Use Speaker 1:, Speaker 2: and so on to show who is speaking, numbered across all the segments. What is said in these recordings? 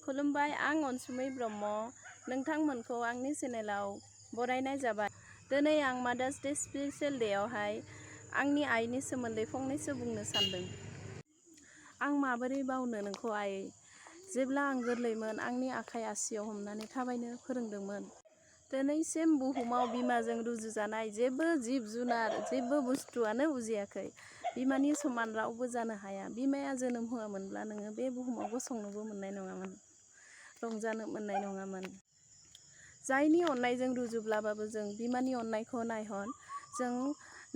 Speaker 1: खुलुमबाय, आं अनसुमै ब्रह्म। नोंथांमोनखौ आंनि चेनेलाव बरायनाय जाबाय। दिनै आं मादार्स डे स्पेशल डेआवहाय आंनि आइनि सोमोन्दै फंनैसो बुंनो सानदों। आं माबोरै बावनो नोंखौ आइ, जेब्ला आं गोरलैमोन आंनि आखाइ आसियाव हमनानै थाबायनो फोरोंदोंमोन। दिनैसिम बुहुमाव बिमाजों रुजुजानाय जेबो जिब जुनार, जेबो बुस्थुआनो उजियाखै। बिमानि समान रावबो जानो हाया। बिमाया जोनोम होआमोनब्ला नोङो बे बुहुमाव गसंनोबो मोननाय नङामोन, रंजानो मोननाय नङामोन। जायनि अननायजों रुजुब्लाबाबो जों बिमानि अननायखौ नायहर, जों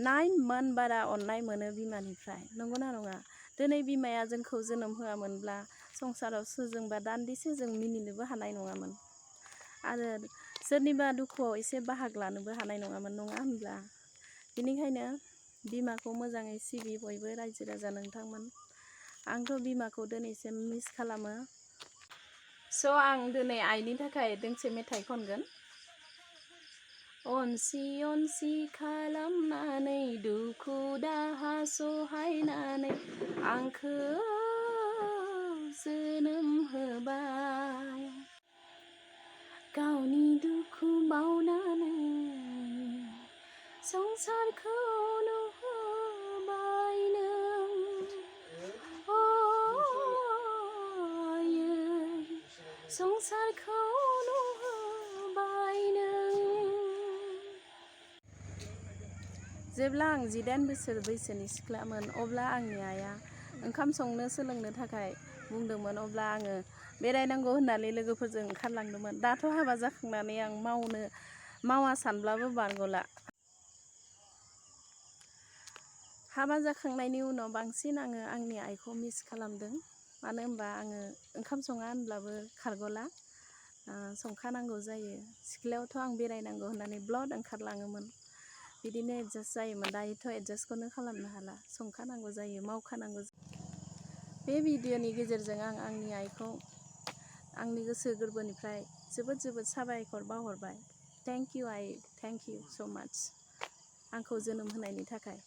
Speaker 1: 9 मान बारा अननाय मोनो बिमानिफ्राय, नंगौना नङा? दिनै बिमाया जोंखौ जोनोम होआमोनब्ला संसाराव सोरजोंबा दान्दिसे जों मिनिनोबो हानाय नङामोन आरो सोरनिबा दुखुआव एसे बाहागो लानोबो हानाय नङामोन, नङा होनब्ला? बेनिखायनो बिमाखौ मोजाङै सिबि बयबो रायजो राजा नोंथांमोन। आंथ' बिमाखौ दिनैसिम मिस खालामो। स' आं दिनै आइनि थाखाय दोंसे मेथाइ खनगोन। अनसि अनसि खालामनानै दुखु दाहा सहायनानै आंखौ जोनोम होबाय, गावनि दुखु बावनानै संसारखौ नुहोबाय नों। संसारखौ नुहोबाय नों। जेब्ला आं 18 बोसोर बैसोनि सिख्लामोन, अब्ला आंनि आइया ओंखाम संनो सोलोंनो थाखाय बुंदोंमोन। अब्ला आङो बेरायनांगौ होननानै लोगोफोरजों ओंखारलांदोंमोन। दाथ' हाबा जाखांनानै आं मावा सानब्लाबो बारग'ला। हाबा जाखांनायनि उनाव बांसिन आङो आंनि आइखौ मिस खालामदों। मानो होनबा आङो ओंखाम सङा होनब्लाबो खारग'ला, संखानांगौ जायो। सिख्लायावथ' आं बेरायनांगौ होननानै ब्लड ओंखारलाङोमोन। बिदिनो एडजास्ट जायोमोन। दायोथ' एडजास्टखौनो खालामनो हाला, संखानांगौ जायो, मावखानांगौ जायो। बे भिडिअ'नि गेजेरजों आं आंनि आइखौ आंनि गोसो गोरबोनिफ्राय जोबोद जोबोद साबायखर बावहरबाय। Thank you I, thank you स' माच आंखौ जोनोम होनायनि थाखाय।